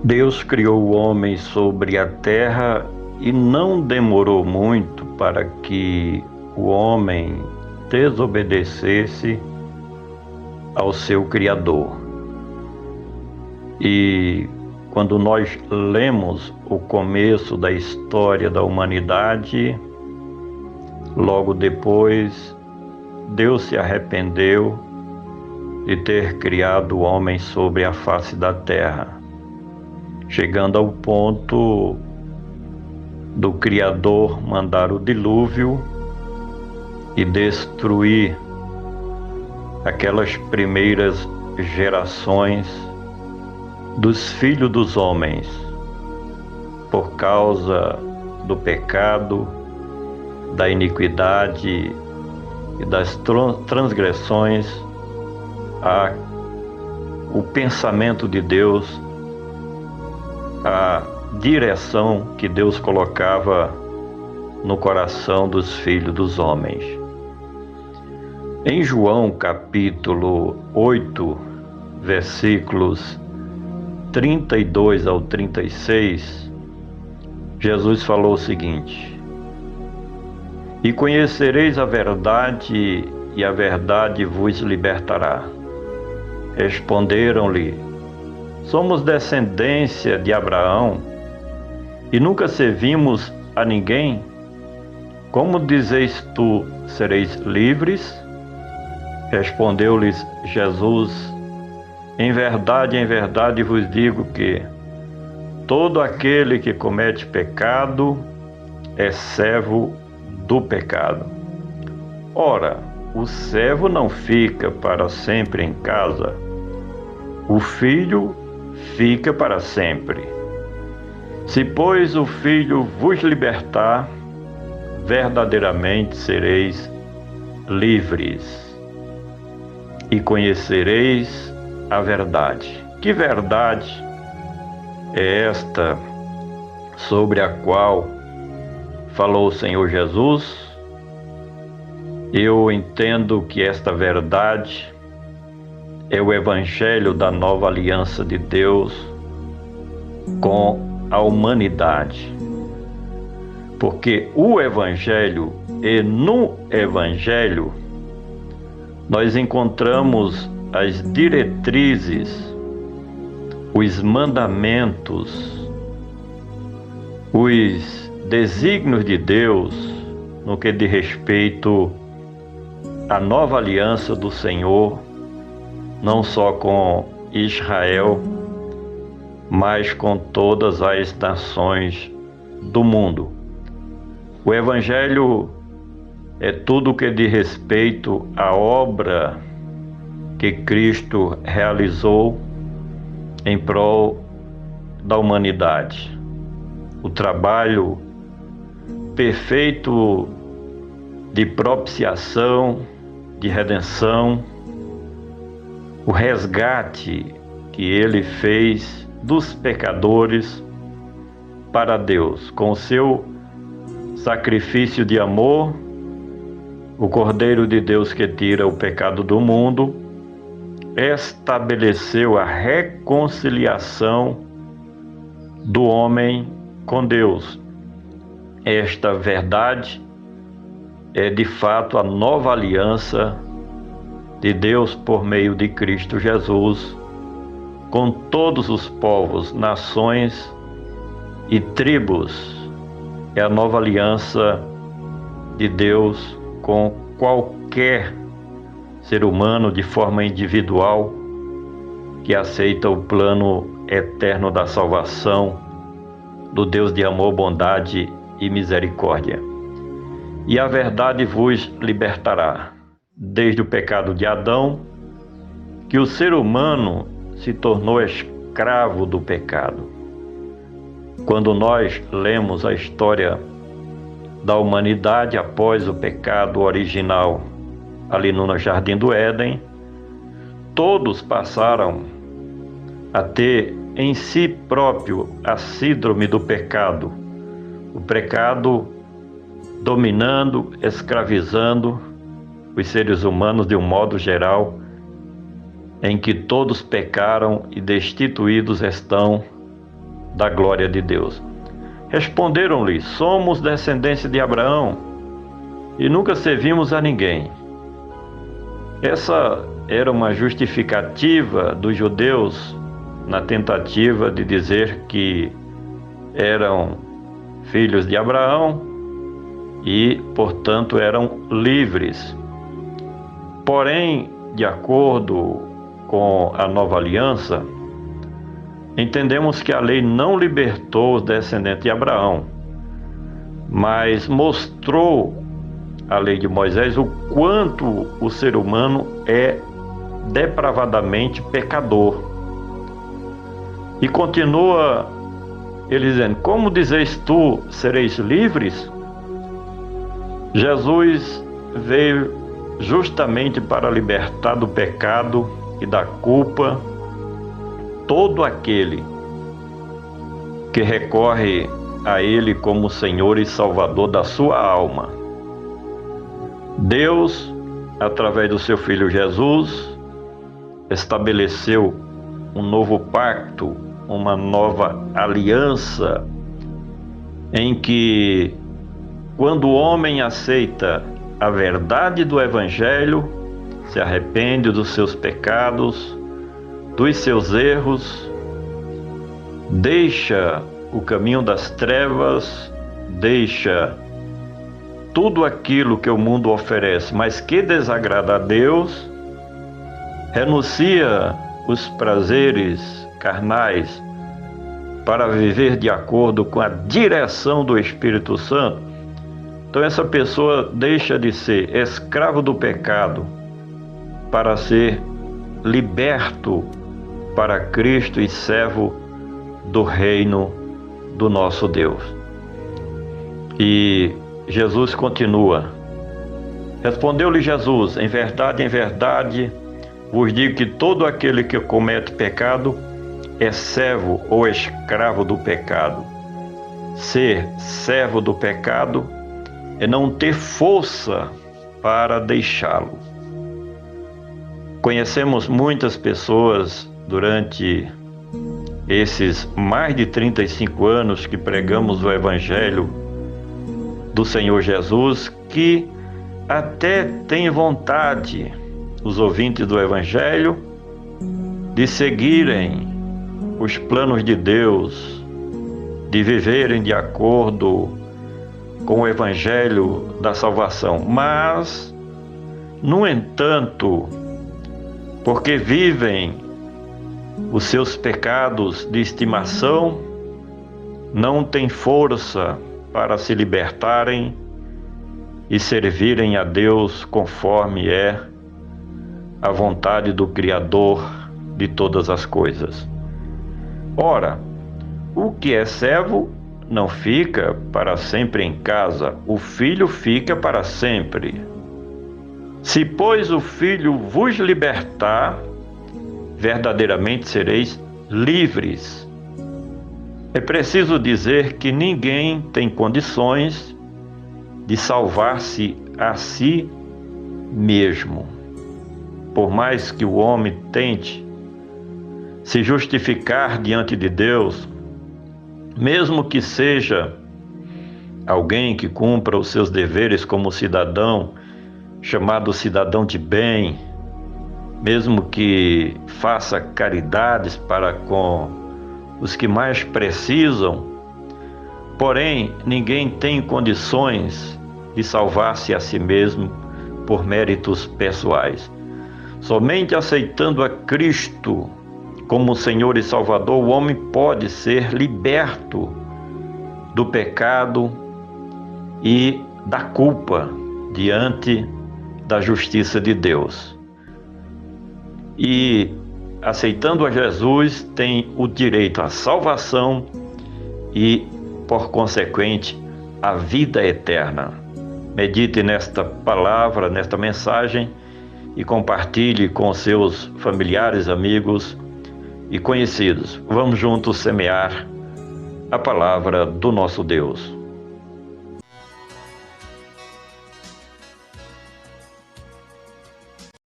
Deus criou o homem sobre a terra e não demorou muito para que o homem desobedecesse ao seu Criador. E quando nós lemos o começo da história da humanidade, logo depois, Deus se arrependeu de ter criado o homem sobre a face da terra, chegando ao ponto do Criador mandar o dilúvio e destruir aquelas primeiras gerações dos filhos dos homens, por causa do pecado, da iniquidade e das transgressões, o pensamento de Deus, a direção que Deus colocava no coração dos filhos dos homens. Em João capítulo 8, versículos 32 ao 36, Jesus falou o seguinte: E conhecereis a verdade, e a verdade vos libertará. Responderam-lhe: Somos descendência de Abraão e nunca servimos a ninguém. Como dizeis tu, sereis livres? Respondeu-lhes Jesus: em verdade vos digo que todo aquele que comete pecado é servo do pecado. Ora, o servo não fica para sempre em casa, o filho fica para sempre. Se, pois, o Filho vos libertar, verdadeiramente sereis livres e conhecereis a verdade. Que verdade é esta sobre a qual falou o Senhor Jesus? Eu entendo que esta verdade é o Evangelho da nova aliança de Deus com a humanidade. Porque o Evangelho, e no Evangelho, nós encontramos as diretrizes, os mandamentos, os desígnios de Deus no que diz respeito à nova aliança do Senhor, não só com Israel, mas com todas as nações do mundo. O Evangelho é tudo o que diz respeito à obra que Cristo realizou em prol da humanidade. O trabalho perfeito de propiciação, de redenção, o resgate que ele fez dos pecadores para Deus, com o seu sacrifício de amor, o Cordeiro de Deus que tira o pecado do mundo, estabeleceu a reconciliação do homem com Deus. Esta verdade é de fato a nova aliança de Deus por meio de Cristo Jesus com todos os povos, nações e tribos. É a nova aliança de Deus com qualquer ser humano de forma individual que aceita o plano eterno da salvação do Deus de amor, bondade e misericórdia. E a verdade vos libertará. Desde o pecado de Adão, que o ser humano se tornou escravo do pecado. Quando nós lemos a história da humanidade após o pecado original, ali no Jardim do Éden, todos passaram a ter em si próprio a síndrome do pecado. O pecado dominando, escravizando os seres humanos de um modo geral, em que todos pecaram e destituídos estão da glória de Deus. Responderam-lhe: somos descendência de Abraão e nunca servimos a ninguém. Essa era uma justificativa dos judeus na tentativa de dizer que eram filhos de Abraão e, portanto, eram livres. Porém, de acordo com a nova aliança, entendemos que a lei não libertou os descendentes de Abraão, mas mostrou a lei de Moisés o quanto o ser humano é depravadamente pecador. E continua ele dizendo: como dizeis tu, sereis livres? Jesus veio justamente para libertar do pecado e da culpa todo aquele que recorre a Ele como Senhor e Salvador da sua alma. Deus, através do seu Filho Jesus, estabeleceu um novo pacto, uma nova aliança, em que, quando o homem aceita a verdade do Evangelho, se arrepende dos seus pecados, dos seus erros, deixa o caminho das trevas, deixa tudo aquilo que o mundo oferece, mas que desagrada a Deus, renuncia os prazeres carnais para viver de acordo com a direção do Espírito Santo. Então essa pessoa deixa de ser escravo do pecado para ser liberto para Cristo e servo do reino do nosso Deus. E Jesus continua: respondeu-lhe Jesus: em verdade, vos digo que todo aquele que comete pecado é servo ou escravo do pecado. Ser servo do pecado é não ter força para deixá-lo. Conhecemos muitas pessoas durante esses mais de 35 anos que pregamos o Evangelho do Senhor Jesus, que até têm vontade, os ouvintes do Evangelho, de seguirem os planos de Deus, de viverem de acordo com o Evangelho da salvação. Mas, no entanto, porque vivem os seus pecados de estimação, não têm força para se libertarem e servirem a Deus conforme é a vontade do Criador de todas as coisas. Ora, o que é servo não fica para sempre em casa, o filho fica para sempre. Se, pois, o Filho vos libertar, verdadeiramente sereis livres. É preciso dizer que ninguém tem condições de salvar-se a si mesmo. Por mais que o homem tente se justificar diante de Deus, mesmo que seja alguém que cumpra os seus deveres como cidadão, chamado cidadão de bem, mesmo que faça caridades para com os que mais precisam, porém ninguém tem condições de salvar-se a si mesmo por méritos pessoais. Somente aceitando a Cristo como Senhor e Salvador, o homem pode ser liberto do pecado e da culpa diante da justiça de Deus. E, aceitando a Jesus, tem o direito à salvação e, por consequente, à vida eterna. Medite nesta palavra, nesta mensagem, e compartilhe com seus familiares, amigos e conhecidos. Vamos juntos semear a palavra do nosso Deus.